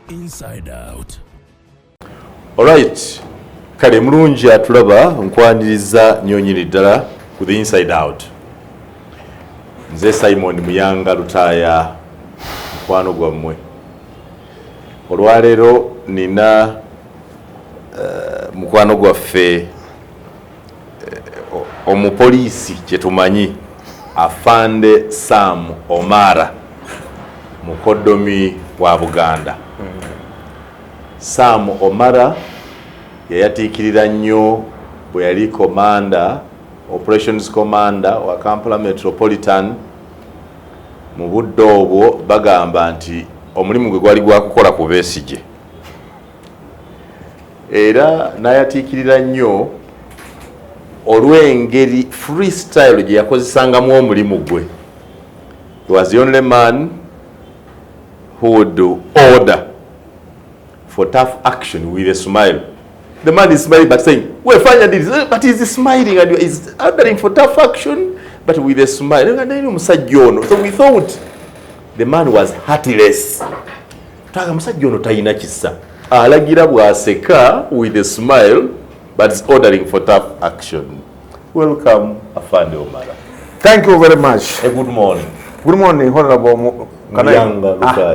Inside Out. Alright, kale mulungi atulaba nkwaniriza nyonyini ddala ku the Inside Out. Nze Simon Muyanga Lutaya mukwano gwammwe. Olwaleero nina mukwano gwaffe omupoliisi kyetumanyi Afande Omala mukoddomi wa Buganda. Omala yayatiikirira nnyo bwe yali operations commander wa Kampala Metropolitan. Mu budde obwo bagamba nti omulimu gwe gwali gwakukola ku Besigye, era n'ayatiikirira nnyo olw'engeri freestyle gye yakozesangamu omulimu gwe. He was the only man who would order for tough action with a smile. The man is smiling but saying, "Well, fanya this," but he's smiling and he's ordering for tough action but with a smile. So we thought the man was heartless. Alagira bwaseka with a smile but is ordering for tough action. Welcome, Afande Omala. Thank you very much. Good morning. Good morning, Honorable.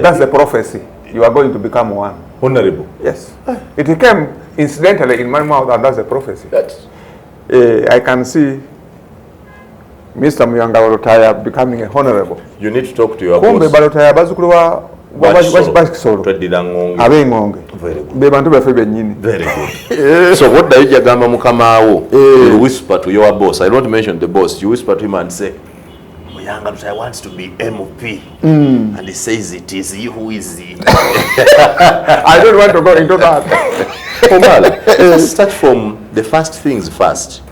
That's a prophecy. You are going to become one. Honorable? Yes. It came incidentally in my mouth, and that's a prophecy. I can see Mr. Muyanga Lutaya becoming a honorable. You need to talk to your boss. Very good. So what do you whisper to your boss? I don't mention the boss. You whisper to him and say, Muyanga Lutaya wants to be MP. And he says it is he who is he. I don't want to go into that. Omala, let's start from the first things first.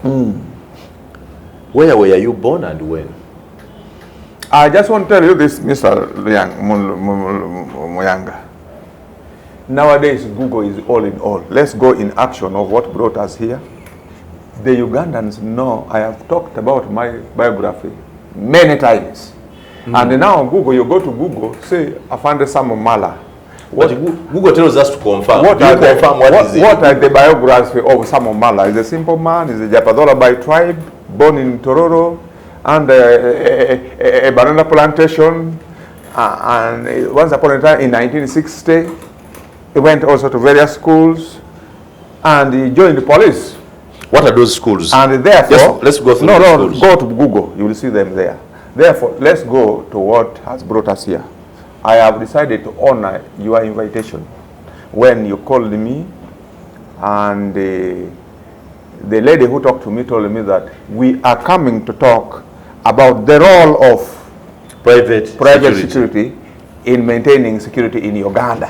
Where were you born and when? I just want to tell you this, Mr. Muyanga. Nowadays, Google is all in all. Let's go in action of what brought us here. The Ugandans know I have talked about my biography many times. And now Google, you go to Google, say Afande Omala. But Google tells us to confirm. What are the biography of Omala? He's a simple man. He's a Japadola by tribe, born in Tororo, and a banana plantation. And once upon a time in 1960, he went also to various schools, and he joined the police. What are those schools? And therefore, let's go through the schools. Go to Google. You will see them there. Therefore, let's go to what has brought us here. I have decided to honor your invitation when you called me, and the lady who talked to me told me that we are coming to talk about the role of private security in maintaining security in Uganda.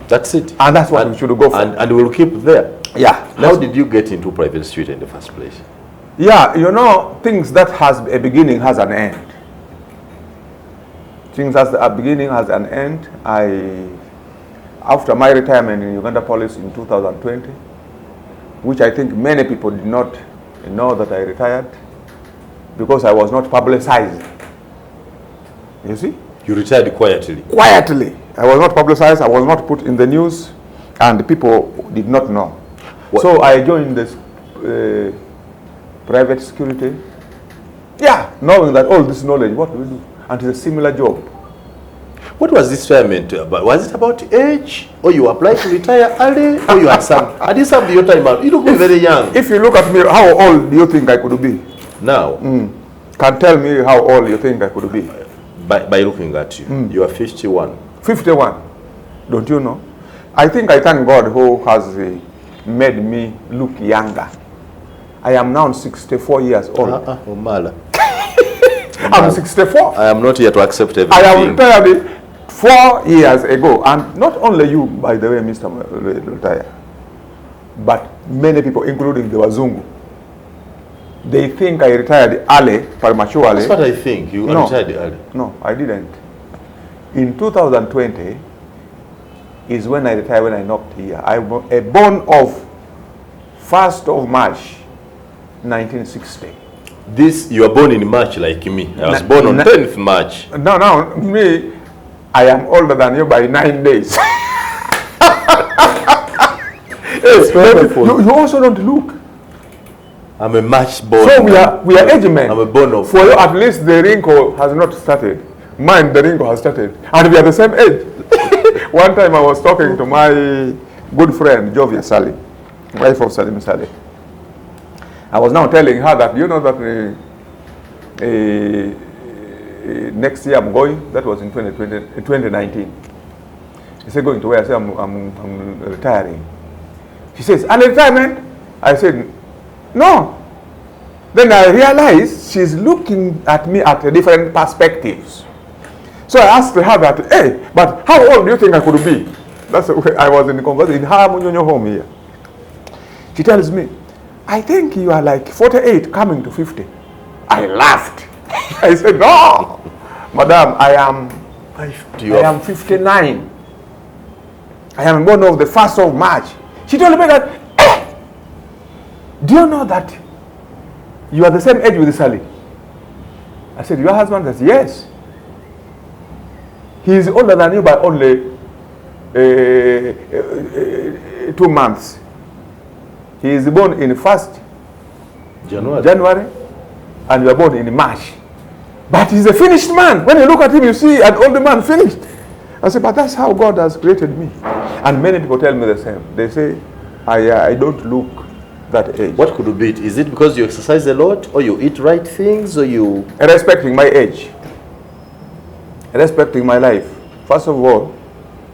That's it. And that's what we should go for. And we'll keep there. Yeah. How did you get into private security in the first place? Yeah, you know, things that has a beginning has an end. Things as a beginning has an end. After my retirement in Uganda Police in 2020, which I think many people did not know that I retired because I was not publicized. You see? You retired quietly? Quietly. I was not publicized, I was not put in the news, and people did not know. What? So I joined this private security. Yeah, knowing that all this knowledge, what do we do? And it's a similar job. What was this retirement about? Was it about age? Or you applied to retire early? Or you had some? Had you served your time out? You look very young. If you look at me, how old do you think I could be? Now? Can tell me how old you think I could be? By looking at you. You are 51. 51. Don't you know? I think I thank God who has made me look younger. I am now 64 years old. Omala. I'm 64. I am not here to accept everything. I am retired 4 years ago. And not only you, by the way, Mr. Lutaya, but many people, including the Wazungu, they think I retired early, prematurely. That's what I think. You retired early. No, I didn't. In 2020 is when I retired, when I knocked here. I was born of 1st of March, 1960. You are born in March like me. I was born on 10th March. No, me, I am older than you by 9 days. You also don't look. I'm a match born. So we are age men. I'm a born of. For you, at least the wrinkle has not started. Mine, the wrinkle has started. And we are the same age. One time I was talking to my good friend, Jovia Sally, wife of Salim Saleh. I was now telling her that, you know that next year I'm going, that was in 2019. He said, going to where? I said, I'm retiring. She says, and retirement? I said, no. Then I realized she's looking at me at different perspectives. So I asked her that, hey, but how old do you think I could be? That's where I was in the conversation, in her home here. She tells me, I think you are like 48 coming to 50. I laughed. I said, no, madam, I am 59. I am born of the 1st of March. She told me that, do you know that you are the same age with Sally? I said, your husband? Says, yes. He is older than you by only 2 months. He is born in 1st January, and you are born in March. But he's a finished man. When you look at him, you see an old man finished. I said, but that's how God has created me. And many people tell me the same. They say, I don't look that age. What could be it? Is it because you exercise a lot, or you eat right things, or you... Respecting my age. Respecting my life. First of all...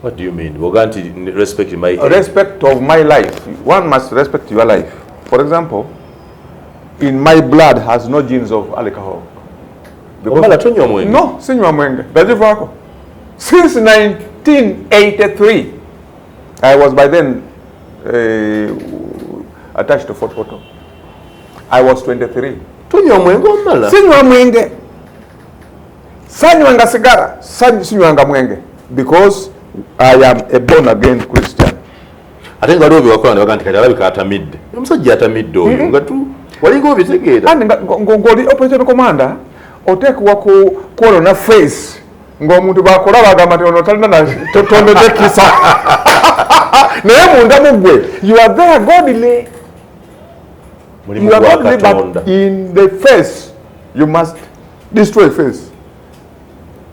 What do you mean? We're going to respect my age. Respect of my life. One must respect your life. For example, in my blood has no genes of alcohol. No, sinywa mwenge. Since 1983, I was by then attached to Fort Photo. I was 23. Sinywa mwenge. Sanywanga sigara. Sinywanga mwenge. Because I am a born again Christian. I think I know wakola ndibagandika alabika atamidde. Omusajja atamidde oyo nga tu walinga obitegeera. Andi ngoli operation commander otekwa ku na face ng'omuntu bakola bagamba nti ono talina na tondede kisa. Naye munda mugwe you are there godly. You are godly, but in the face you must destroy face.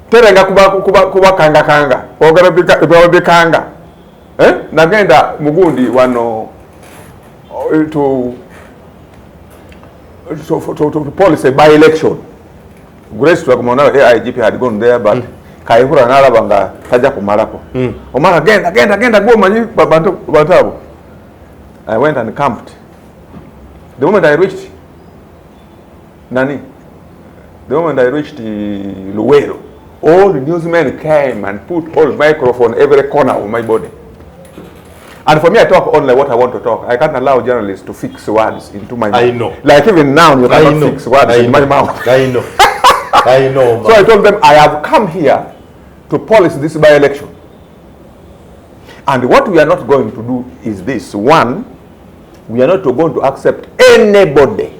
Terenga kuba kanga ogera bikanga nagenda mugundi wano to police by election. Grace to Akumona AIGP had gone there, but Kaihura Nalabanga Taja Kumarako. Omara again, go Mani Batabu. I went and camped. The moment I reached Nani, the moment I reached Luero, all the newsmen came and put all microphone every corner of my body. And for me, I talk only what I want to talk. I can't allow journalists to fix words into my mouth. I know. Like even now, you cannot fix words in my mouth. I know. I know. So I told them, I have come here to polish this by-election. And what we are not going to do is this. One, we are not going to accept anybody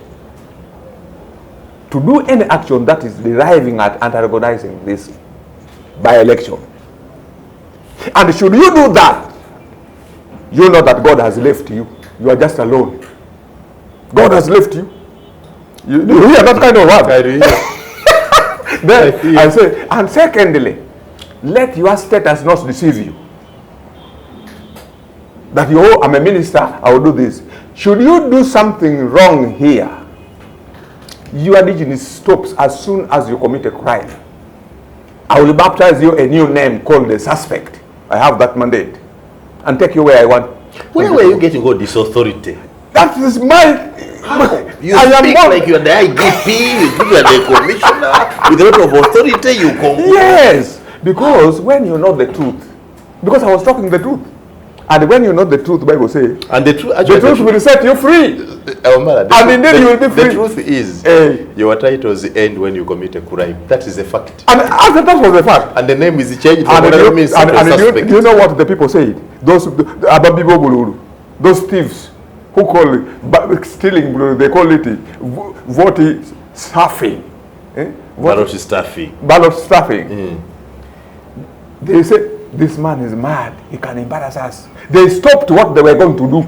to do any action that is deriving at antagonizing this by-election. And should you do that, you know that God has left you. You are just alone. God has left you. You hear that kind of word? Then I say, and secondly, let your status not deceive you. That I'm a minister, I will do this. Should you do something wrong here, your dignity stops as soon as you commit a crime. I will baptize you a new name called the suspect. I have that mandate. And take you where I want. Where were you getting all this authority? That is my... You speak like you are the IGP, you are the commissioner, with a lot of authority you come. Yes, because when you know the truth, because I was talking the truth, and when you know the truth, the Bible says, and the truth will set you free. And indeed you will be free. The truth is, your titles end when you commit a crime. That is a fact. And that was a fact. And the name is changed from whatever means suspect. Do you know what the people said? Those thieves who call it stealing, they call it vote stuffing. Ballot stuffing. Ballot stuffing. They say, this man is mad. He can embarrass us. They stopped what they were going to do.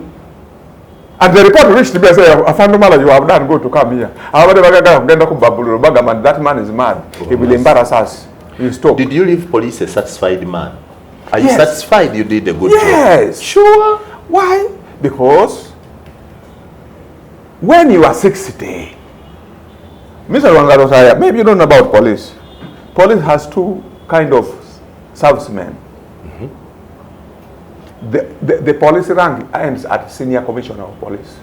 And the report reached me and said, Afande Omala, you have done good to come here. That man is mad. He will embarrass us. You stop. Did you leave police a satisfied man? Are Yes. you satisfied you did a good job? Yes. Sure. Why? Because when you are 60, Mr. Ggwanga, maybe you don't know about police. Police has two kind of servicemen. The police rank ends at senior commissioner of police.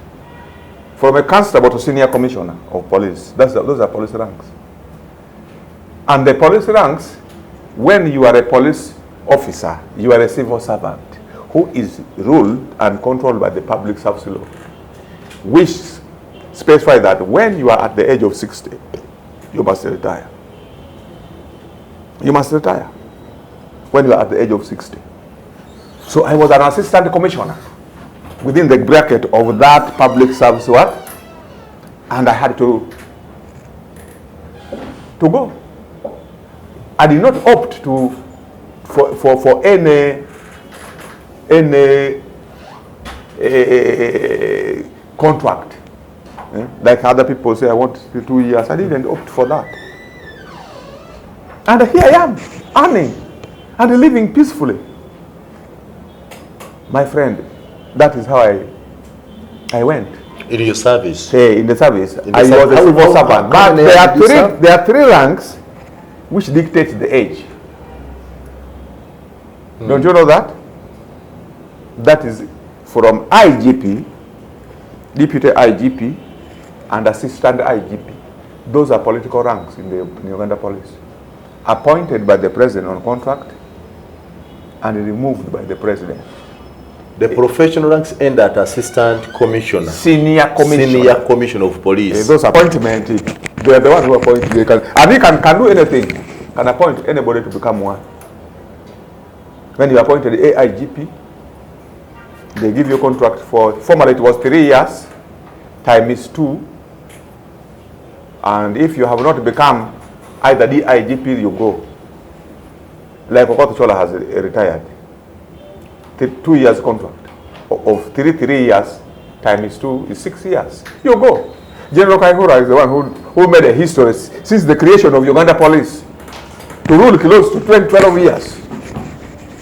From a constable to senior commissioner of police. Those are police ranks. And the police ranks, when you are a police officer, you are a civil servant who is ruled and controlled by the public service law, which specify that when you are at the age of 60, you must retire. You must retire when you are at the age of 60. So I was an assistant commissioner within the bracket of that public service work, and I had to go. I did not opt for any contract. Like other people say, I want 2 years. I didn't opt for that. And here I am, earning and living peacefully. My friend, that is how I went. In your service? Hey, in the service. In the I was a civil servant. But there are three ranks which dictate the age. Don't you know that? That is from IGP, Deputy IGP, and Assistant IGP. Those are political ranks in the Uganda Police. Appointed by the President on contract and removed by the President. The professional ranks end at Assistant Commissioner. Senior Commissioner. Senior Commissioner of Police. Those appointments, they are the ones who appoint. They can, and he can do anything. Can appoint anybody to become one. When you appointed the AIGP, they give you a contract for, formerly it was 3 years, time is 2. And if you have not become either the IGP, you go. Like Okoto Chola has retired. 2 years contract. Of 3 years, time is 2, is 6 years. You go. General Kaihura is the one who made a history since the creation of Uganda Police to rule close to 12 years.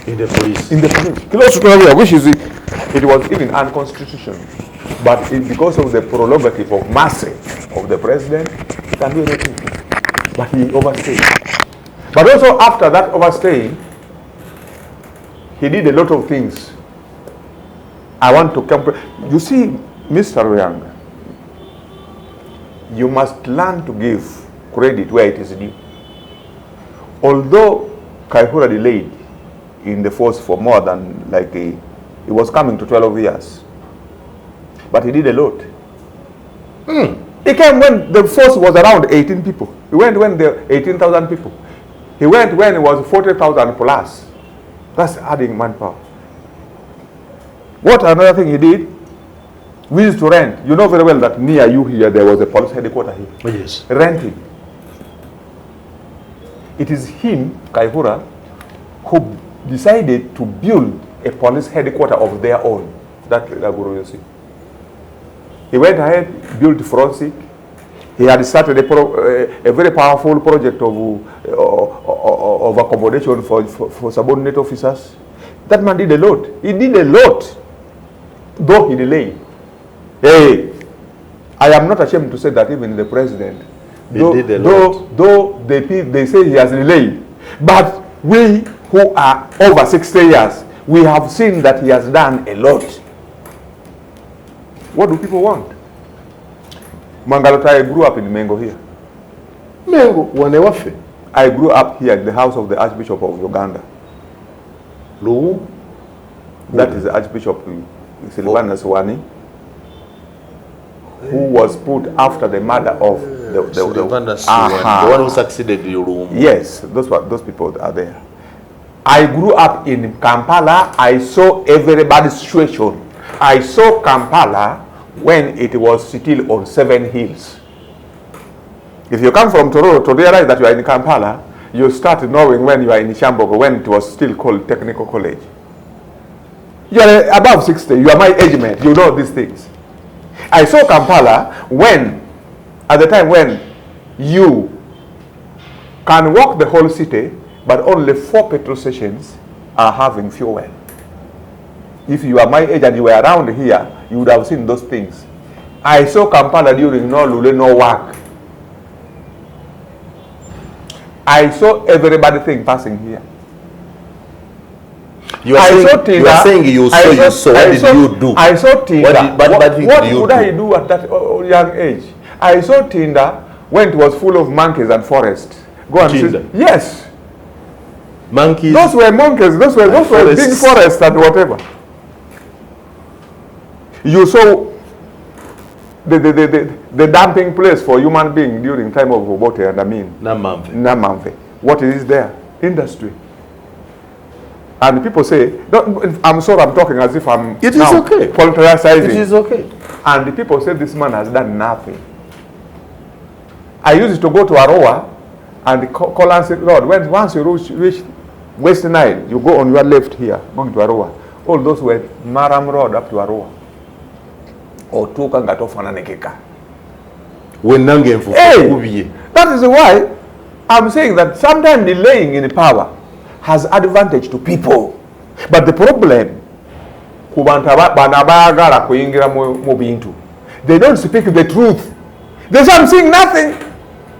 In the police? In the police. Close to 12 years, which is, it was even unconstitutional. But because of the prerogative of mercy of the president, he can do anything. But he overstayed. But also after that overstaying, he did a lot of things. I want to compare. You see, Mr. Ggwanga, you must learn to give credit where it is due. Although Kaihura delayed in the force for more than he was coming to 12 years, but he did a lot. He came when the force was around 18 people. He went when there were 18,000 people. He went when it was 40,000 plus. That's adding manpower. What another thing he did? We used to rent. You know very well that near you here there was a police headquarters here. Oh, yes. Renting. It is him, Kaihura, who decided to build a police headquarters of their own. That Guru, you see. He went ahead, built forensic. He had started a very powerful project of accommodation for subordinate officers. That man did a lot. He did a lot, though he delayed. Hey, I am not ashamed to say that even the president, though they say he has delayed, but we who are over 60 years, we have seen that he has done a lot. What do people want? Mangalota, I grew up in Mengo here. Mengo, wanewafe. I grew up here in the house of the Archbishop of Uganda. Lu? That is the Archbishop Firmness Wani, who was put after the murder of the one who succeeded your room. Yes, those people are there. I grew up in Kampala. I saw everybody's situation. I saw Kampala when it was still on 7 hills. If you come from Tororo to realize that you are in Kampala, you start knowing when you are in Shambogo, when it was still called Technical College. You are above 60, you are my age mate, you know these things. I saw Kampala at the time when you can walk the whole city, but only 4 petrol stations are having fuel. If you are my age and you were around here, you would have seen those things. I saw Kampala during no lule, no work. I saw everybody thing passing here. You are saying you saw. What did you do? I saw Tinder. What did I do at that young age? I saw Tinder when it was full of monkeys and forest. Go and see. Yes. Monkeys. Those were monkeys. Those were big forests and whatever. You saw the dumping place for human being during time of Obote and Namamve. What is there? Industry. And people say, I'm sorry, I'm talking as if I'm It is okay. Politicizing. It is okay. And the people say this man has done nothing. I used to go to Aroa and call and say, Lord, once you reach West Nile, you go on your left here, going to Aroa. All those were Maram Road up to Aroa. Or Tukanga Tofananekeka. Hey, that is why I'm saying that sometimes delaying in power has advantage to people. But the problem, they don't speak the truth. They say, I'm seeing nothing.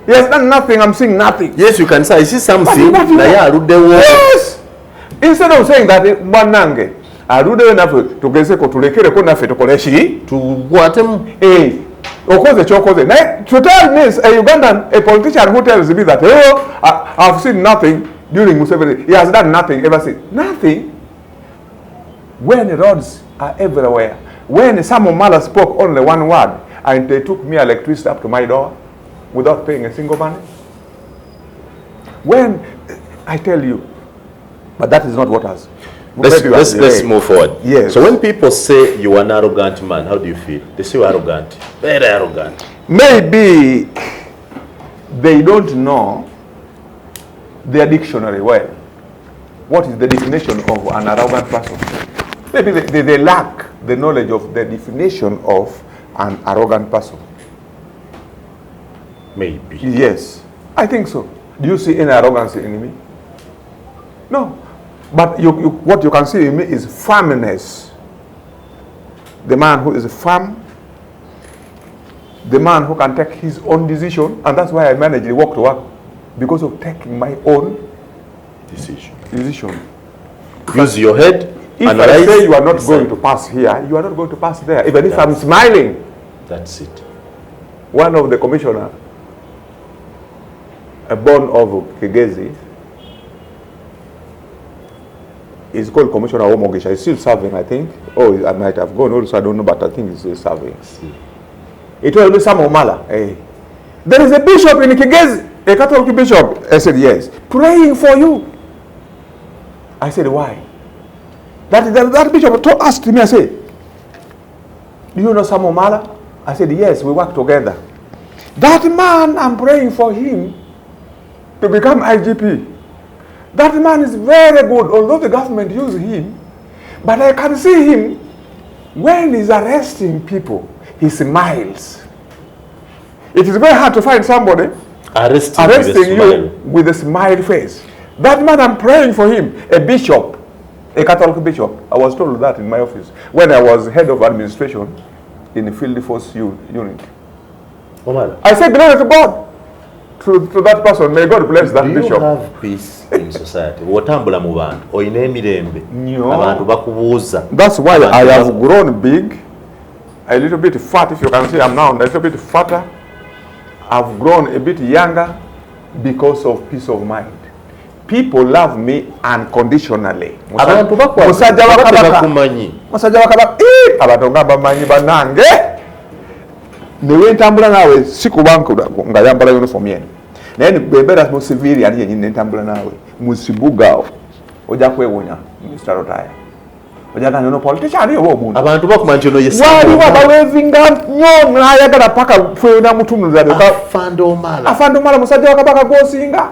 He has done nothing, I'm seeing nothing. Yes, you can say, I see something. Yes. Instead of saying that, Manange, I do enough to get to lekere ko nafe to koleshi to watemu okoze chokoze na to tell me a Ugandan, a politician who tells me that I've seen nothing during Museveni, he has done nothing ever since. Nothing. When the roads are everywhere, when some Omala spoke only one word and they took me electricity up to my door without paying a single money. When I tell you, but that is not what has. Let's move forward. Yes. So when people say you are an arrogant man, how do you feel? They say you're arrogant, very arrogant. Maybe they don't know their dictionary well. What is the definition of an arrogant person? Maybe they lack the knowledge of the definition of an arrogant person. Maybe. Yes, I think so. Do you see any arrogance in me? No. But what you can see in me is firmness. The man who is firm, the man who can take his own decision, and that's why I managed to walk to work, because of taking my own decision. Use your head. If I say you are not going to pass here, you are not going to pass there, even if I'm smiling. That's it. One of the commissioner, a born of Kigezi, is called Commissioner Omogisha. He's still serving, I think. Oh, I might have gone also, I don't know, but I think he's still serving. He told me, Sam Omala, hey, there is a bishop in Kigezi, a Catholic bishop. I said, yes, praying for you. I said, why? That bishop asked me, I said, do you know Sam Omala? I said, yes, we work together. That man, I'm praying for him to become IGP. That man is very good, although the government uses him. But I can see him, when he's arresting people, he smiles. It is very hard to find somebody arresting you with a smile face. That man, I'm praying for him, a bishop, a Catholic bishop. I was told that in my office when I was head of administration in the field force unit. I said, glory to God. To that person, may God bless that bishop. Do you have peace in society? That's why I have grown big, a little bit fat. If you can see, I'm now a little bit fatter. I've grown a bit younger because of peace of mind. People love me unconditionally. Newe ntambula nawe sikubanka nga yambala uniform yenu. Naye bebera mu civilian yenye ntambula nawe musibuga oja kwewonya Mr. Rotaya. Oja kana no politician yo omuntu. Abantu bakumanjo no yesi. Wali wabawezinga nyo nayagala paka fwe na mutumuzade ka Afande Omala. Afande Omala musajja wakabaka gosinga.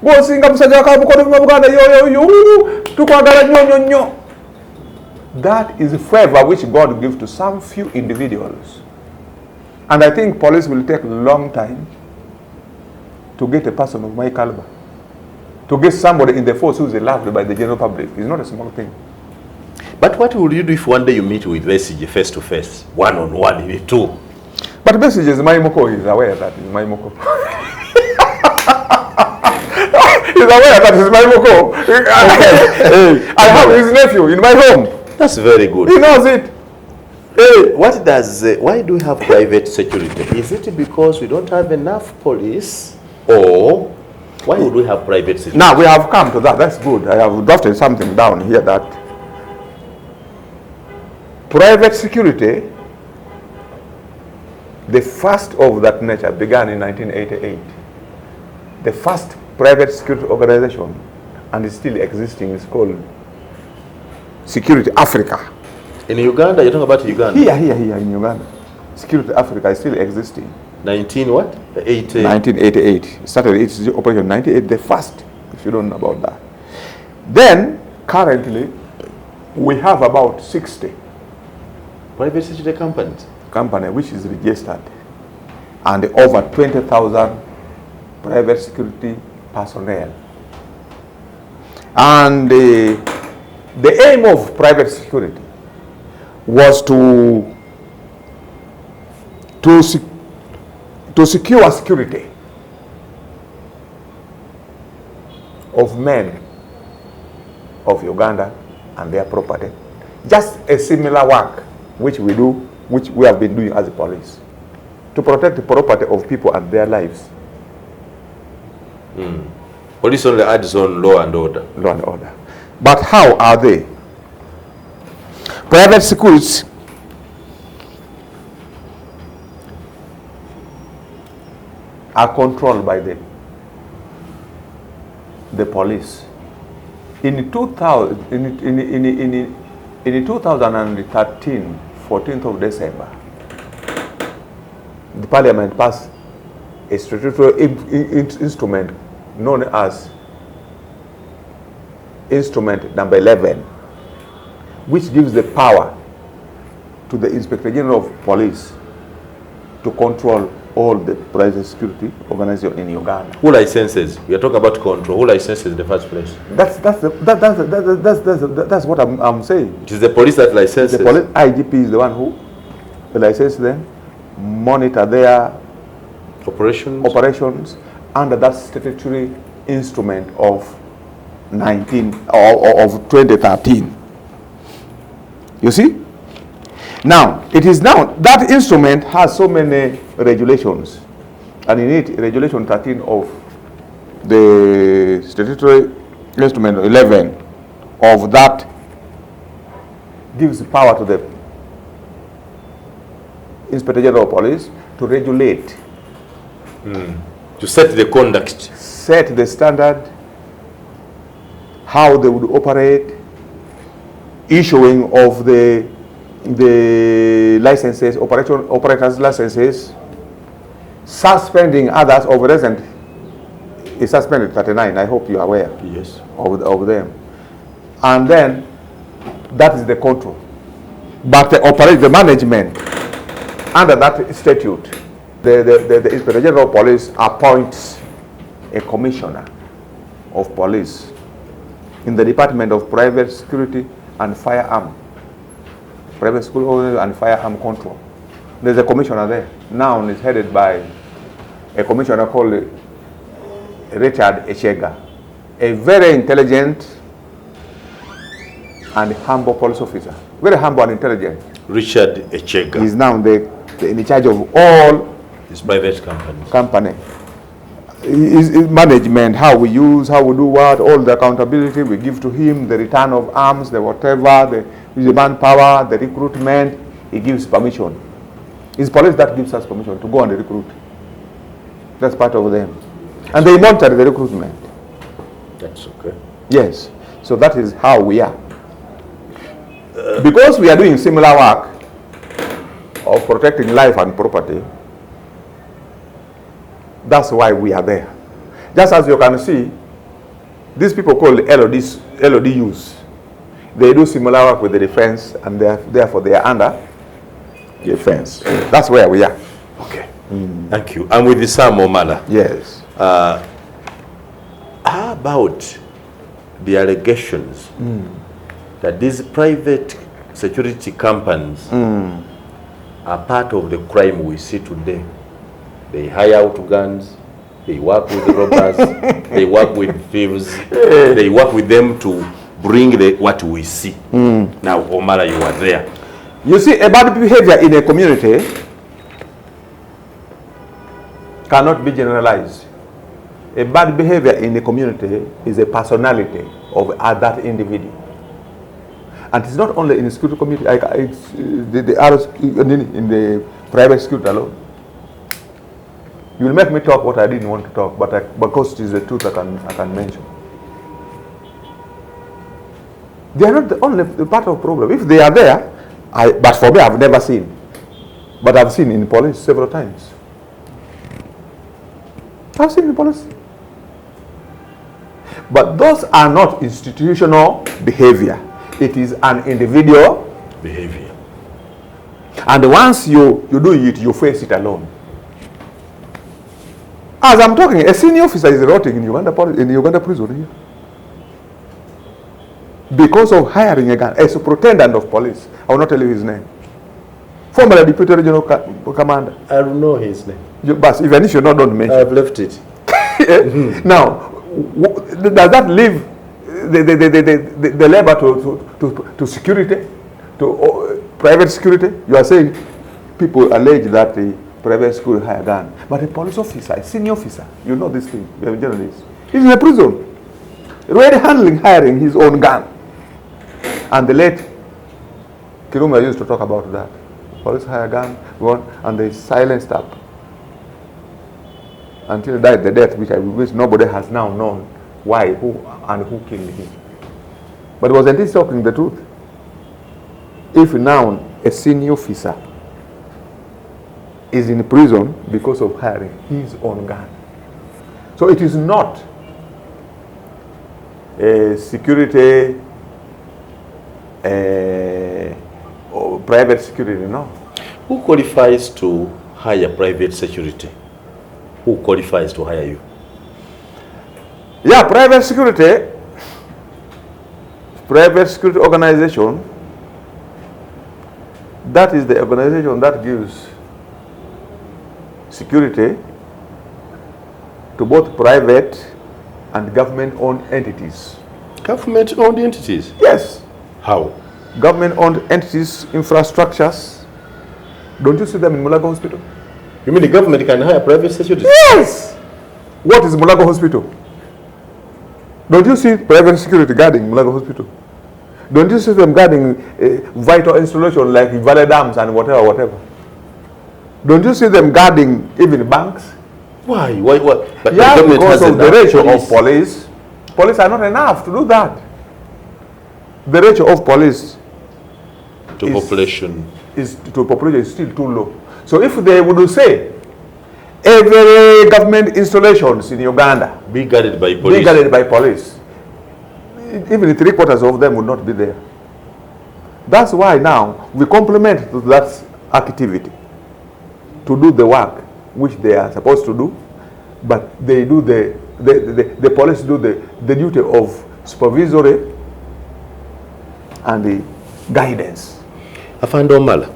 Gosinga musajja wakabukodo mu Buganda yo tukwagala nyo. That is a favor which God gives to some few individuals. And I think police will take a long time to get a person of my caliber. To get somebody in the force who is loved by the general public is not a small thing. But what will you do if one day you meet with Besigye face to face, one on one, you two? But Besigye is my moko. He's aware that he's my moko. He's aware that he's my moko. I have his nephew in my home. That's very good. He knows it. What does? Why do we have private security? Is it because we don't have enough police, or why would we have private security? Now we have come to that. That's good. I have drafted something down here that private security, the first of that nature, began in 1988. The first private security organization, and is still existing, is called Security Africa. In Uganda, you're talking about Uganda? Here in Uganda. Security Africa is still existing. 1988. It started its operation in 1998, the first, if you don't know about that. Then, currently, we have about 60 private security companies. Company which is registered, and over 20,000 private security personnel. And the aim of private security was to secure security of men of Uganda and their property. Just a similar work which we do, which we have been doing as a police, to protect the property of people and their lives. Police only adds on law and order. Law and order. But how are they? Private schools are controlled by the police. In 2013, 14th of December, the Parliament passed a statutory instrument known as Instrument number 11, which gives the power to the Inspector General of Police to control all the private security organizations in Uganda. Who licenses? We are talking about control. Who licenses in the first place? That's what I'm saying. It is the police that licenses. The police IGP is the one who licenses them, monitor their operations under that statutory instrument of 2013. You see? Now, it is now, that instrument has so many regulations. And in it, Regulation 13 of the statutory instrument 11 of that gives power to the Inspector General of Police to regulate. To set the conduct. Set the standard, how they would operate, issuing of the licenses, operators licenses, suspending others. Of recent is suspended 39. I hope you are aware. Yes. Of them. And then that is the control. But the management under that statute, the Inspector General of Police appoints a commissioner of police in the Department of Private Security and Firearm. Private school owners and firearm control. There's a commissioner there. Now it's headed by a commissioner called Richard Echega, a very intelligent and humble police officer. Very humble and intelligent. Richard Echega. He's now in charge of all his private company. His management, how we use, how we do what, all the accountability we give to him, the return of arms, the whatever, the manpower, the recruitment, he gives permission. It's police that gives us permission to go and recruit. That's part of them. And they monitor the recruitment. That's okay. Yes. So that is how we are. Because we are doing similar work of protecting life and property, that's why we are there. Just as you can see, these people called LODUs, they do similar work with the defense, and therefore they are under defense. That's where we are. Thank you. I'm with Sam Omala. Yes. How about the allegations that these private security companies are part of the crime we see today? They hire out guns, they work with the robbers, they work with thieves, they work with them to bring what we see. Now, Omala, you are there. You see, a bad behavior in a community cannot be generalized. A bad behavior in a community is a personality of that individual. And it's not only in the security community, it's in the private security alone. You will make me talk what I didn't want to talk, but because it is the truth I can mention. They are not the only part of the problem. If they are there, but for me, I've never seen. But I've seen in police several times. I've seen in police. But those are not institutional behavior. It is an individual behavior. And once you do it, you face it alone. As I'm talking, a senior officer is rotting in Uganda prison here. Because of hiring a gun, a superintendent of police. I will not tell you his name. Former deputy regional commander. I don't know his name. But even if you don't mention. I've left it. Now, does that leave the labor to security, to private security? You are saying people allege that the private security hire a gun. But a police officer, a senior officer, you know this thing, you are a journalist, he's in a prison, already hiring his own gun. And the late Kiruma used to talk about that. Police hire a gun, and they silenced up until he died the death which nobody has now known why, who killed him. But wasn't he talking the truth? If now a senior officer is in prison because of hiring his own gun. So it is not a security or private security, no. Who qualifies to hire private security? Who qualifies to hire you? Yeah, private security organization, that is the organization that gives security to both private and government-owned entities. Government-owned entities? Yes. How? Government-owned entities, infrastructures. Don't you see them in Mulago Hospital? You mean the government can hire private security? Yes! What is Mulago Hospital? Don't you see private security guarding Mulago Hospital? Don't you see them guarding vital installations like Valley Dams and whatever? Don't you see them guarding even banks? Why? But yeah, the government because has of the ratio of police. Police are not enough to do that. The ratio of police to population is still too low. So if they would say every government installations in Uganda be guarded by police, even 3/4 of them would not be there. That's why now we complement that activity to do the work which they are supposed to do, but they do the police do the duty of supervisory and the guidance. Afande Omala,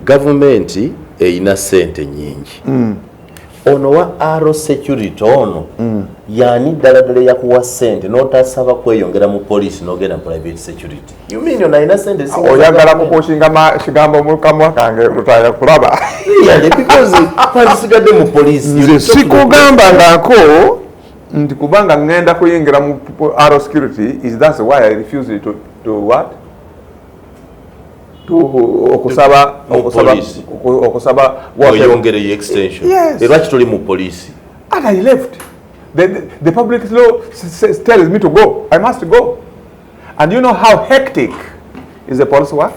government ina sente nyingi. Ono wa aro security ono yani daladala yakuwa sente notasaba kweyongera mu police nogera private security. You mean yona ina sente singa oyagala kuposhinga shigambo mu kamwa kange lutaya kulaba. Yeah, because kwasigadde mu police. Nze sikugamba ngako ndi kubanga ngenda kuyingira mu aro security is that's why I refuse to what? Okusaba oyongere extension. Yes. Lwaki mu police. And I left. The public law tells me to go. I must go. And you know how hectic is the police work?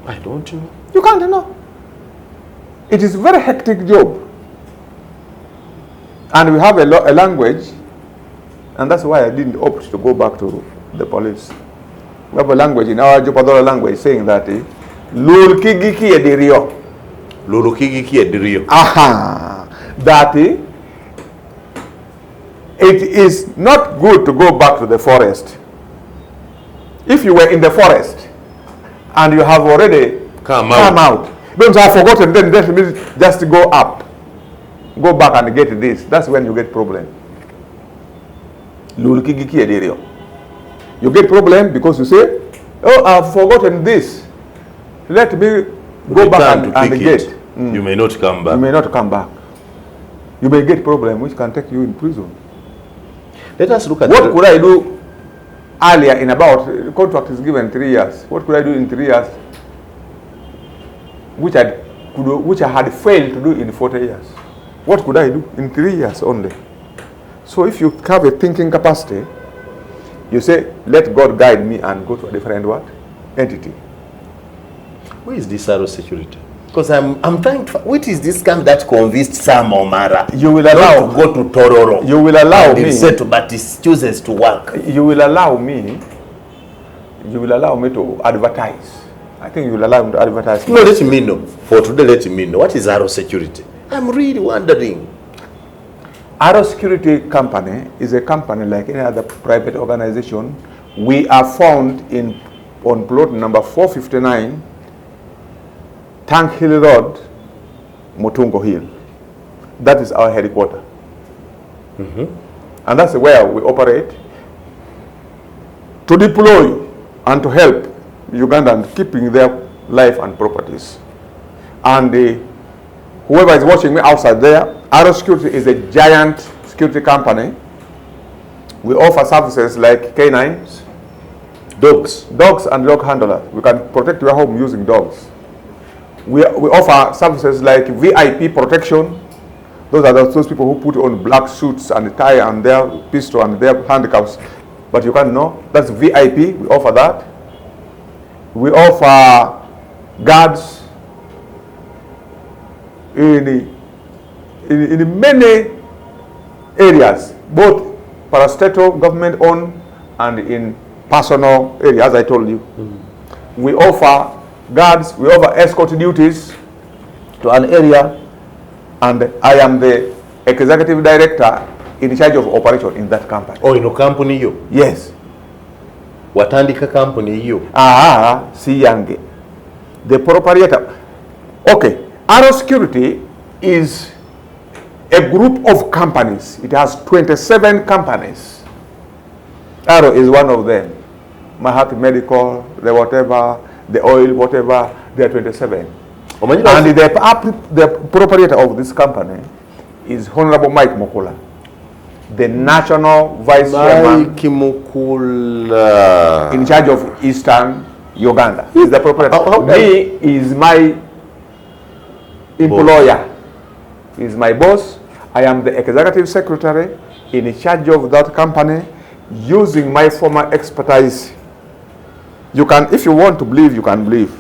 I don't know. You can't know. It is a very hectic job. And we have a language, and that's why I didn't opt to go back to the police. We have a language in our Jopadola language saying that Lurkigiki edirio. Lurkigiki edirio. Aha. that it is not good to go back to the forest. If you were in the forest and you have already come out, don't have forgotten, then that means just go up. Go back and get this. That's when you get problem. You get problem because you say, oh, I've forgotten this. Let me go back and get. You may not come back. You may not come back. You may get problem which can take you in prison. Let us look at what could I do earlier in about, the contract is given 3 years. What could I do in 3 years which I had failed to do in 40 years? What could I do in 3 years only? So if you have a thinking capacity, you say, let God guide me and go to a different what? Entity. Where is this arrow security? Because I'm trying to, what is this scam that convinced Sam Omara? You will allow to go to Tororo. You will allow me. But he chooses to work. You will allow me to advertise. I think you will allow me to advertise. No, let me know. For today, let me know. What is arrow security? I'm really wondering. Arrow Security Company is a company like any other private organization. We are found on plot number 459, Tank Hill Road, Mutungo Hill. That is our headquarters. And that's where we operate to deploy and to help Ugandans keeping their life and properties. And whoever is watching me outside there, Arrow Security is a giant security company. We offer services like canines, dogs and dog handlers. We can protect your home using dogs. We offer services like VIP protection. Those are those people who put on black suits and tie and their pistol and their handcuffs. But you can't know. That's VIP. We offer that. We offer guards in many areas, both parastatal, government-owned, and in personal areas, as I told you. We offer guards, we offer escort duties to an area, and I am the executive director in charge of operation in that company. Oh, in a company you? Yes. Watandika company you? Siyange. The proprietor. Okay. Arrow Security is a group of companies. It has 27 companies. Arrow is one of them. Mahapi Medical, the whatever, the oil, whatever, there are 27. And the proprietor of this company is Honorable Mike Mukula, the National Vice Chairman in charge of Eastern Uganda. He's the proprietor. Me is my employer. He's my boss. I am the executive secretary in charge of that company using my former expertise. You can, if you want to believe, you can believe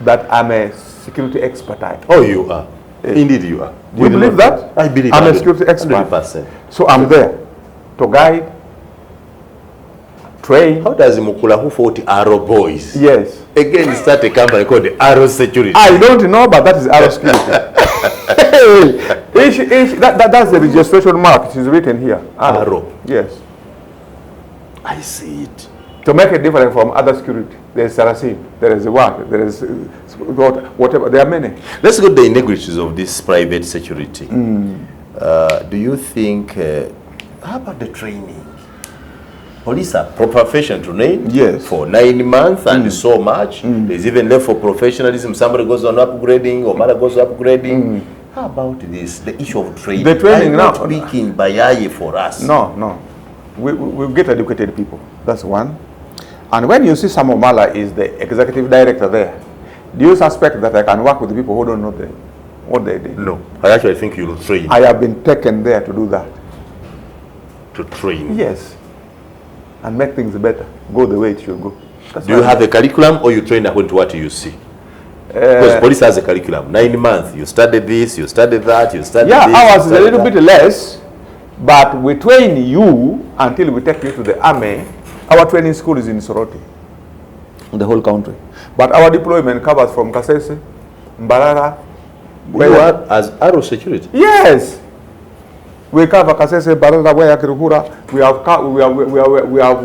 that I'm a security expert. Oh, you are. Indeed you are. Do you believe that? I believe I'm a security expert. 100%. So I'm there to guide, train. How does Mukula, who fought Arrow Boys, yes, again start a company called the Arrow Security? I don't know, but that is Arrow Security. That's the registration mark. It is written here. Arrow. Yes. I see it. To make it different from other security, there is Saracen, there is what, there is whatever, there are many. Let's go to the integrities of this private security. Do you think, how about the training? Police are profession to name, yes, for 9 months and so much. There's even left for professional,ism. Somebody goes on upgrading, or mother goes upgrading. How about this, the issue of training? The training now. Not speaking Bayaye for us. No. We get educated people. That's one. And when you see Sam Omala is the executive director there, do you suspect that I can work with the people who don't know what they did? No. I actually think you'll train. I have been taken there to do that. To train? Yes. And make things better. Go the way it should go. That's do you have a curriculum, or you train according to what you see? Because police has a curriculum. 9 months. You studied this, you studied that, you studied this. Yeah, ours is a little bit less, but we train you until we take you to the army. Our training school is in Soroti, in the whole country. But our deployment covers from Kasese, Mbarara, You are as Arrow security? Yes. We cover Kasese, Barada, Waya, Kirukura. We have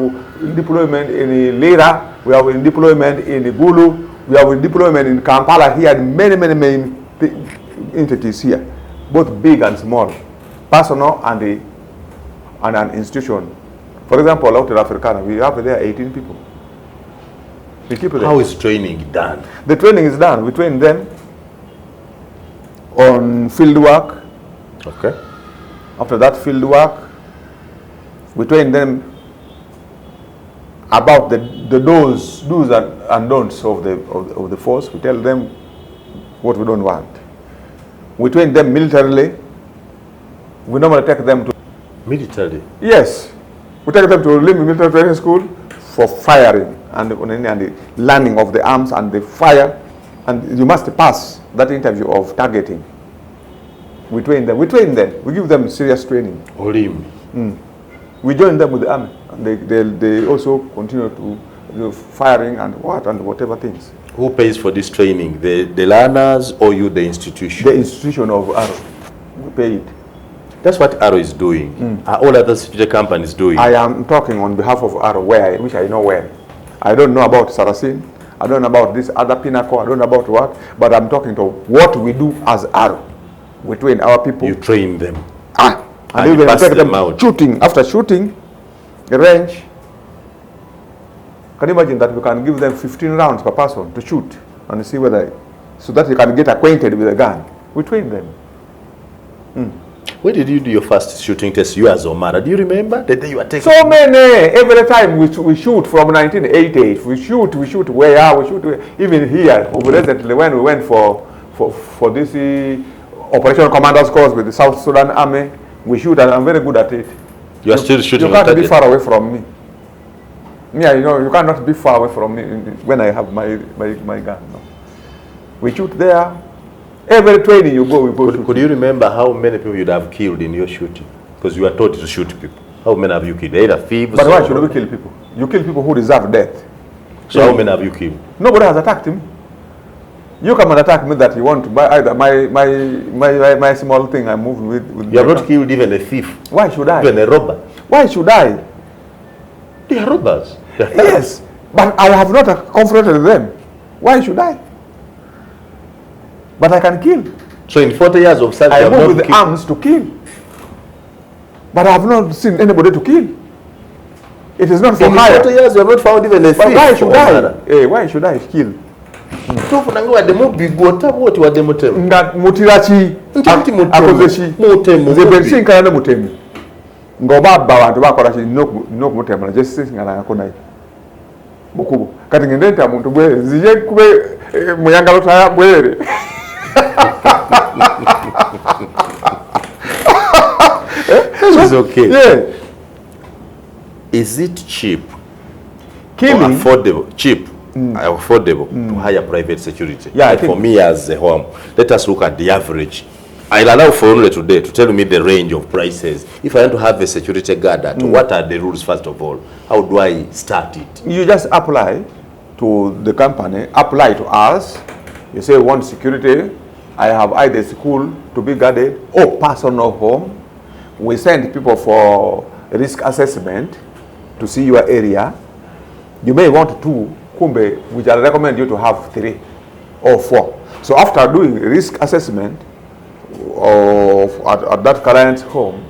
deployment in Lira. We have in deployment in Gulu. We have in deployment in Kampala here, and many entities here, both big and small, personal and an institution. For example, out in Africana, we have there 18 people. We keep them. How is training done? The training is done. We train them on field work. Okay. After that field work, we train them about the do's and don'ts of the force. We tell them what we don't want. We train them militarily. We normally take them to military. Yes, we take them to Limbi Military Training School for firing and the learning of the arms and the fire, and you must pass that interview of targeting. We train them. We give them serious training. Olim. We join them with the army, and they also continue to do firing and whatever things. Who pays for this training? The learners or you, the institution? The institution of Arrow. We pay it. That's what Arrow is doing. Are all other security companies doing? I am talking on behalf of Arrow, which I know well. I don't know about Saracen. I don't know about this other Pinnacle. I don't know about what. But I'm talking to what we do as Arrow. We train our people. You train them. And you pass them out. Shooting. After shooting, the range. Can you imagine that we can give them 15 rounds per person to shoot and see whether, so that you can get acquainted with the gun. We train them. Where did you do your first shooting test? You as Omala. Do you remember the day you were taking? So many. Every time we shoot from 1988. We shoot where? We shoot even here. Recently when we went for this Operational Commanders course with the South Sudan Army, we shoot, and I'm very good at it. You are still shooting? You can't be far away from me. Yeah, you know, you cannot be far away from me when I have my gun. No. We shoot there. Every training you go, we go. Could you remember how many people you'd have killed in your shooting? Because you are taught to shoot people. How many have you killed? Either thieves. But why should we kill people? You kill people who deserve death. So how many have you killed? Nobody has attacked him. You come and attack me that you want to buy either my small thing I move with you have not killed even a thief. Why should I? Even a robber. Why should I? They are robbers. Yes, but I have not confronted them. Why should I? But I can kill. So in 40 years of service, I move with the arms to kill. But I have not seen anybody to kill. It is not for hire. In 40 years, you have not found even a thief. But why should I? Why should I kill? Mutirachi akozeshi zebenshinkana mutemu ngoba abantu bakola ki nokumutema na justice ngana yakona bukubu kati ngende nta muntu bwe zije kube muyangalo taya bwere It's okay. Yeah. Is it cheap? Killing? Or affordable? Cheap. Affordable to hire private security. Yeah, for me as a home, let us look at the average. I'll allow for only today to tell me the range of prices. If I want to have a security guard, what are the rules first of all? How do I start it? You just apply to the company, apply to us. You say, want security. I have either school to be guarded or personal home. We send people for risk assessment to see your area. You may want 2. Which I recommend you to have 3 or 4. So after doing risk assessment at that client's home,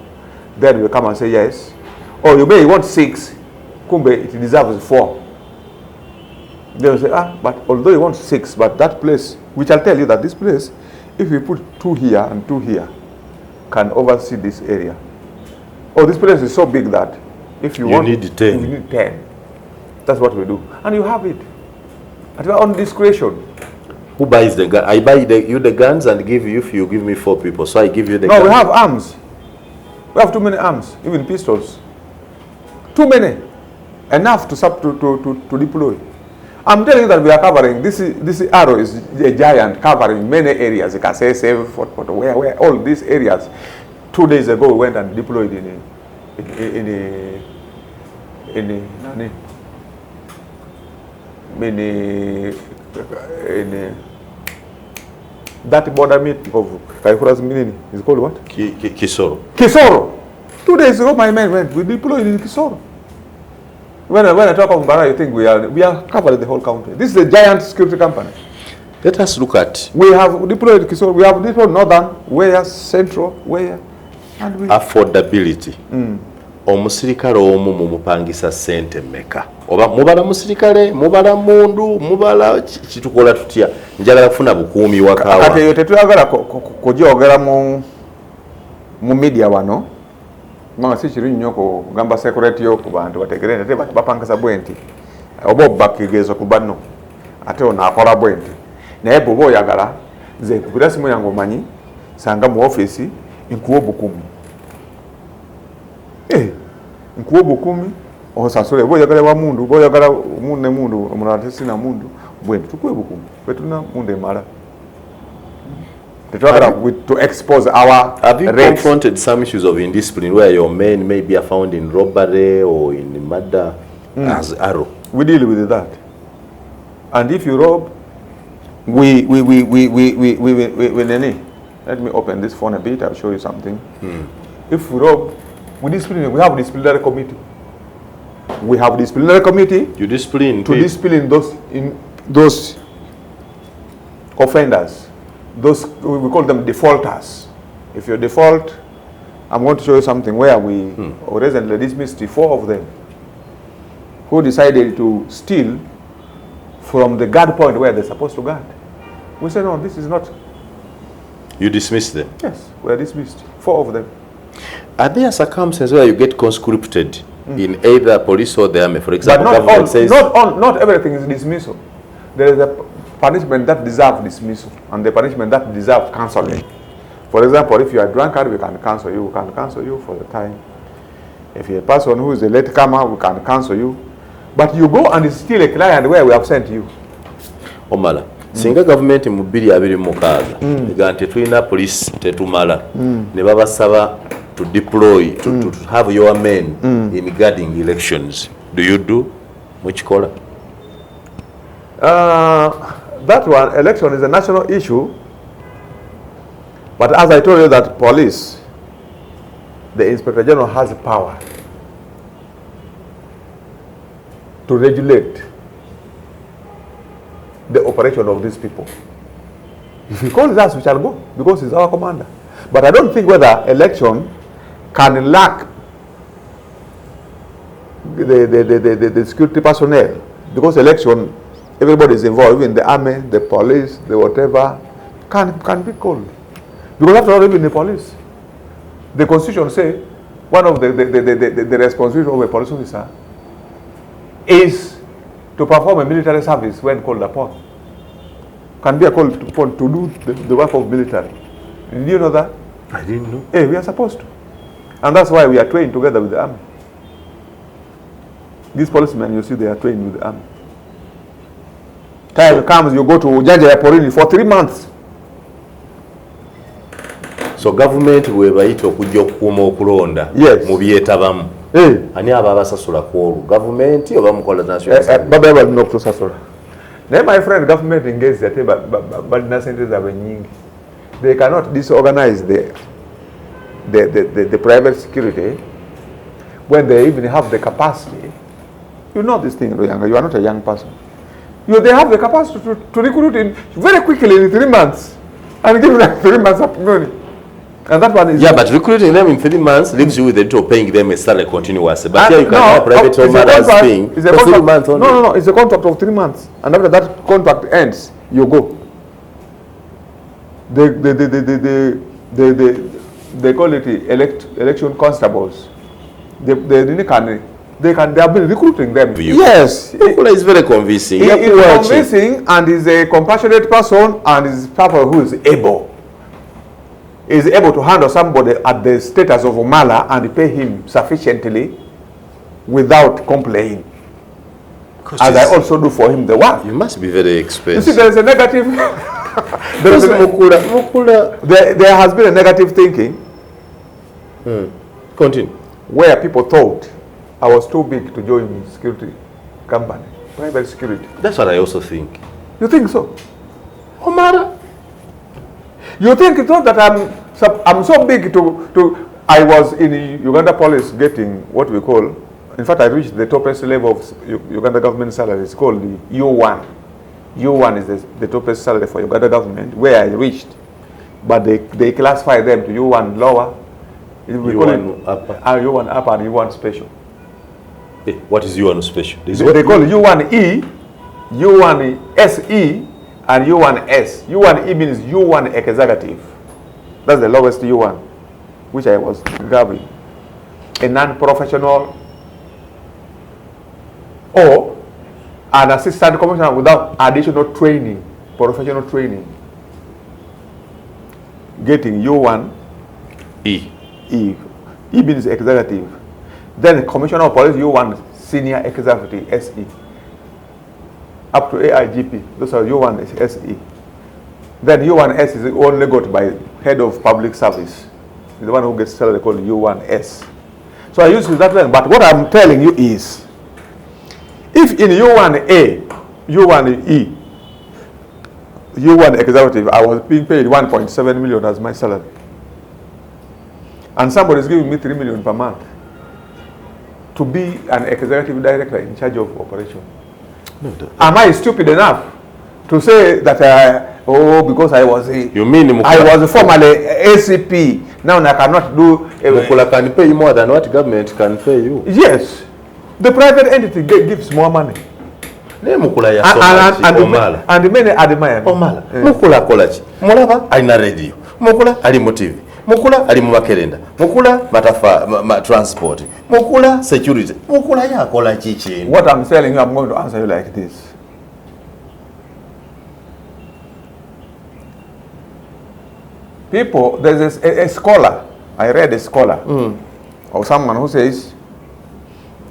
then we come and say yes. Or you may want 6, it deserves 4. They will say, but although you want 6, but that place, which I'll tell you that this place, if you put 2 here and 2 here, can oversee this area. Oh, this place is so big that if you need 10. You need 10. That's what we do. And you have it at your own discretion. Who buys the gun? I buy you the guns and give you if you give me 4 people. So I give you the guns. No, we have arms. We have too many arms, even pistols. Too many. Enough to deploy. I'm telling you that we are covering, this Arrow is a giant covering many areas. You can say where all these areas. 2 days ago we went and deployed in that border meet of Kaifura's meaning is called what? Kisoro. Kisoro. 2 days ago, my men went. We deployed in Kisoro. When I talk of Mbara, you think we are covered the whole country. This is a giant security company. Let us look at. We have deployed Kisoro. We have deployed northern, where central, where, and we. Affordability. Omusirikale omu mumupangisa sente meka. Oba mubala musirikale, mubala mundu, mubala kitukola tutya. Njagala kufuna bukuumi wakawa. Kati yote tuyagala kujogera mu media wano. Mama si chiri nnyo kugamba security yo ku bantu bategerere ate bapangisa bwenti. Obo bakigezo ku banno. Ate ona akola bwenti. Naye bwo oyagala nze kubira simu yangu manyi sanga mu office nkuwo bukumi. Nkuwo bukumi osasule bwo oyagala wa mundu bwo oyagala munne mundu omulala sina mundu bwenti tukuwe bukumi. Betuna munde mala. To expose our Have you rates. confronted some issues of indiscipline where your men maybe are found in robbery or in murder as arrow? We deal with that. And if you rob, we let me open this phone a bit, I'll show you something. If we rob, we discipline, we have a disciplinary committee. We have a disciplinary committee. You discipline to discipline those offenders. Those, we call them defaulters. If you default, I'm going to show you something where we recently dismissed 4 of them who decided to steal from the guard point where they're supposed to guard. We said, no, this is not. You dismissed them? Yes, we are dismissed. 4 of them. Are there circumstances where you get conscripted in either police or the army? For example, but government says... not everything is dismissal. There is a punishment that deserves dismissal and the punishment that deserves cancelling. For example, if you are a drunkard, we can cancel you. We can cancel you for the time. If you're a person who is a late comer, we can cancel you. But you go and steal a client where we have sent you. Omala, singa government mu 2026 egante tulina police tetumala ne babasaba to deploy to have your men in guarding elections. Do you do? Mukikola? That one, election is a national issue. But as I told you that police, the Inspector General has power to regulate the operation of these people. If he calls us, we shall go, because he's our commander. But I don't think whether election can lack the security personnel, because election, everybody is involved, even the army, the police, the whatever, can be called. Because after all, even the police, the constitution say one of the responsibility of a police officer is to perform a military service when called upon. Can be a call upon to do the work of military. Did you know that? I didn't know. Hey, we are supposed to. And that's why we are trained together with the army. These policemen, you see, they are trained with the army. Time comes, you go to Ujanja Porini for 3 months. So government webayita okujja okukuuma okulonda mu byetabamu. Ani aba abasasula kwolu? Government oba mukola national service? Baba balina okutusasula. Naye my friend, government engaged ate balina sente zaabwe nyingi. They cannot disorganize the private security when they even have the capacity. You know this thing, Ggwanga, you are not a young person. They have the capacity to recruit in very quickly in 3 months and give them 3 months of money. And that one is... Yeah, but recruiting them in 3 months leaves you with the need of paying them a salary continuously. But here you can have private homeowners paying for 3 months only. No, it's a contract of 3 months. And after that contract ends, you go. They call it election constables. They have been recruiting them. Yes. It's very convincing. He is convincing and is a compassionate person and is a person who is able to handle somebody at the status of Omala and pay him sufficiently without complaining. As I also do for him the work. You must be very expensive. You see, there is a negative... there has been a negative thinking. Continue. Where people thought I was too big to join security company, private security. That's what I also think. You think so? Omala. You think it's not that I'm so big I was in Uganda police getting what we call, in fact I reached the topest level of Uganda government salary. It's called the U1. U1 is the topest salary for Uganda government, where I reached. But they classify them to U1 lower. U1 upper. U1 upper and U1 special. Hey, what is U1 special? They call it U1E, U1 SE, and U1S. U1E means U1 executive. That's the lowest U1, which I was grabbing. A non-professional or an assistant commissioner without additional training, professional training. Getting U1 E. E means executive. Then commissioner of police U1 senior executive SE. Up to AIGP, those are U1 SE. Then U1S is only got by head of public service. The one who gets salary called U1S. So I use that line, but what I'm telling you is, if in U1A, U1E, U1 executive, I was being paid 1.7 million as my salary, and somebody is giving me 3 million per month to be an executive director in charge of operation. No, am I stupid enough to say that because I was I was formerly ACP, now I cannot do Mukula can pay you more than what government can pay you? Yes, the private entity gives more money. Mukula ya Omala and many admire Omala. Mukula kolachi. Mulaba alina radio. Mukula ali mu TV. Mukula ali mu makerenda. Mukula matafa transport. Mukula security. Mukula ya kola chichi. What I'm telling you, I'm going to answer you like this. People, there's a scholar, I read a scholar, or someone who says,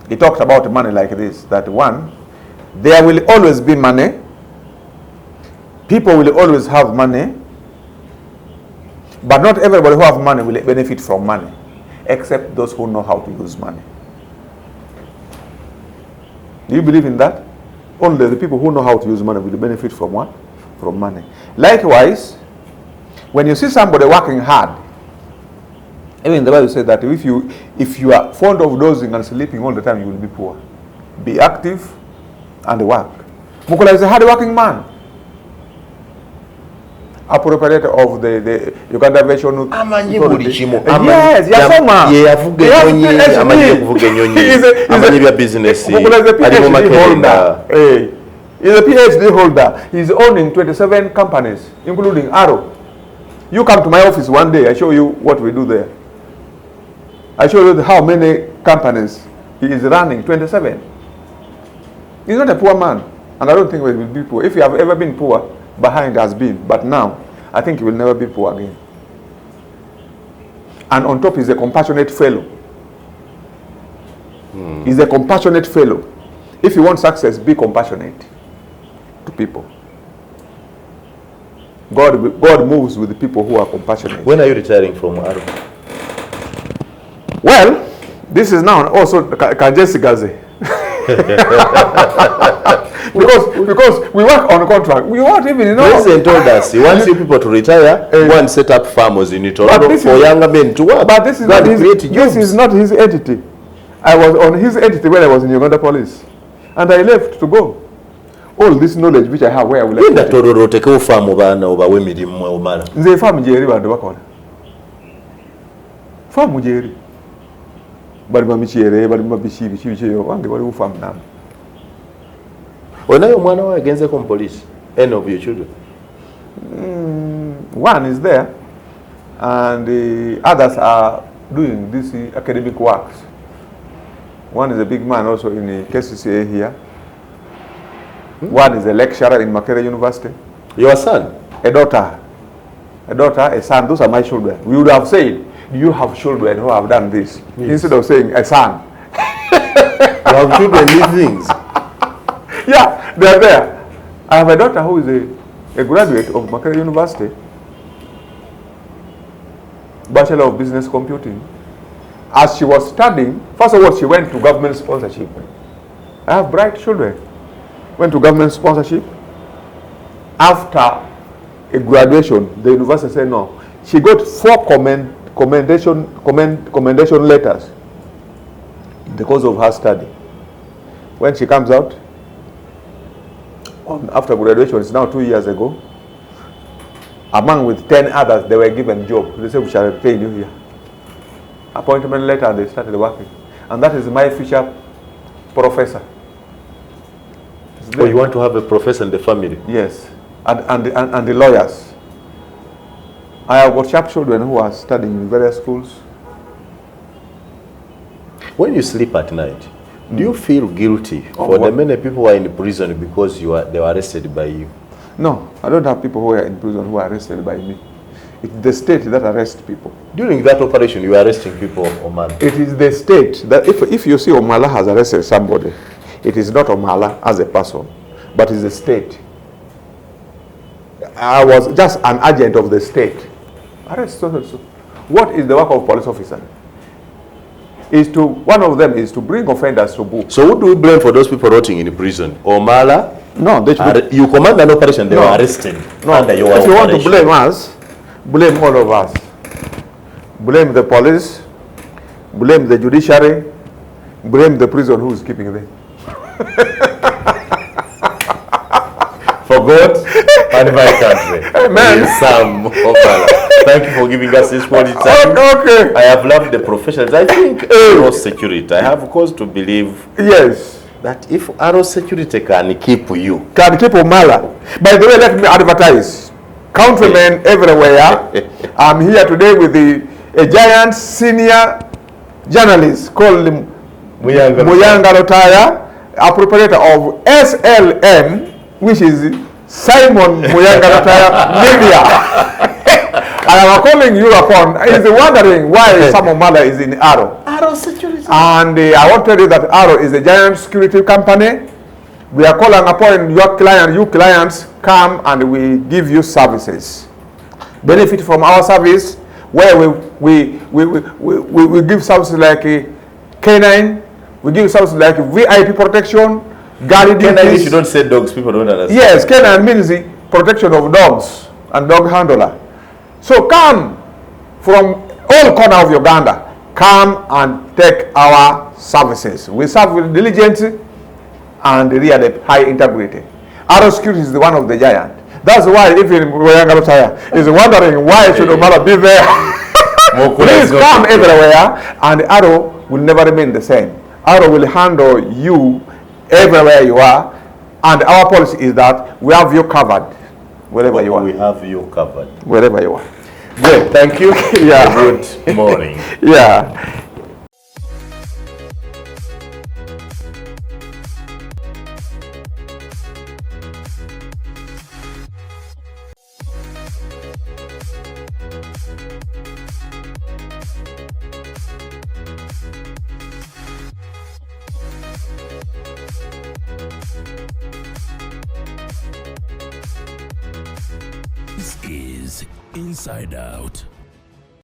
he talked about money like this, that one, there will always be money, people will always have money, but not everybody who have money will benefit from money, except those who know how to use money. Do you believe in that? Only the people who know how to use money will benefit from what? From money. Likewise, when you see somebody working hard, even the Bible says that if you are fond of dozing and sleeping all the time, you will be poor. Be active and work. Mukula is a hard-working man. Appropriate of the Uganda version. Yes, Yasoma. He's a PhD holder. He's owning 27 companies, including Arrow. You come to my office one day, I show you what we do there. I show you how many companies he is running, 27. He's not a poor man, and I don't think he will be poor. If you have ever been poor, behind has been, but now, I think he will never be poor again. And on top, he's a compassionate fellow. He's a compassionate fellow. If you want success, be compassionate to people. God moves with the people who are compassionate. When are you retiring from Arrow? Well, this is now also Kajesi Gaze. because we work on contract. We won't even know. President told us he wants you people to retire, go and set up farmers in Toronto for younger men to work. But this is not his entity. I was on his entity when I was in Uganda police. And I left to go. All this knowledge which I have, where I will like Tororo take over farm over women in Omala. They farm Jerry and the Wakona. Farm Jerry. But Mamichere, but Mabishi, and the one who farm now. When are you one against the police? Any of your children? One is there, and the others are doing this academic works. One is a big man also in the KCCA here. One is a lecturer in Makerere University. Your son? A daughter, a son. Those are my children. We would have said, do you have children who have done this? Yes. Instead of saying a son. You have children these things. Yeah, they are there. I have a daughter who is a graduate of Makerere University, Bachelor of Business Computing. As she was studying, first of all, she went to government sponsorship. I have bright children. Went to government sponsorship. After a graduation, the university said no. She got 4 commendation letters because of her study. When she comes out, after graduation, it's now 2 years ago, among with 10 others, they were given job. They said, we shall train you here. Appointment letter, they started working. And that is my future professor. Oh, you want to have a professor in the family? Yes, and the lawyers. I have got sharp children who are studying in various schools. When you sleep at night, do you feel guilty for the many people who are in prison because they were arrested by you? No, I don't have people who are in prison who are arrested by me. It's the state that arrests people. During that operation, you were arresting people of Omala. It is the state that if you see Omala has arrested somebody, it is not Omala as a person, but it's the state. I was just an agent of the state. Arrest so. What is the work of a police officer? One of them is to bring offenders to book. So who do we blame for those people rotting in prison? Omala? No, they should you command an operation, they were arrested. No, if you want to blame us, blame all of us. Blame the police, blame the judiciary, blame the prison who is keeping them. For God and my country. Amen. Sam Omala. Thank you for giving us this quality time. Okay. I have loved the professionals. I think Arrow Security, I have cause to believe that if Arrow Security can keep you. Can keep Omala. By the way, let me advertise. Countrymen everywhere. I'm here today with a giant senior journalist called Muyanga Rotaya, a preparator of SLM, which is Simon Muyanga Rotaya Media. I am calling you upon. He's wondering why Sam Omala is in Arrow. Arrow Security. And I want to tell you that Arrow is a giant security company. We are calling upon your client, you clients, come and we give you services. Benefit from our service, where we give services like canine, we give services like VIP protection, guardian duties. Canine, if you don't say dogs, people don't understand. Yes, canine means the protection of dogs and dog handler. So come from all corners of Uganda, come and take our services. We serve with diligence and really high integrity. Arrow Security is one of the giant. That's why even Muyanga Rotaya is wondering why should Omala be there. Please come everywhere, and Arrow will never remain the same. Arrow will handle you everywhere you are, and our policy is that we have you covered wherever you are. We have you covered. Wherever you are. Good, thank you. Yeah. Good morning. Yeah. This is Inside Out.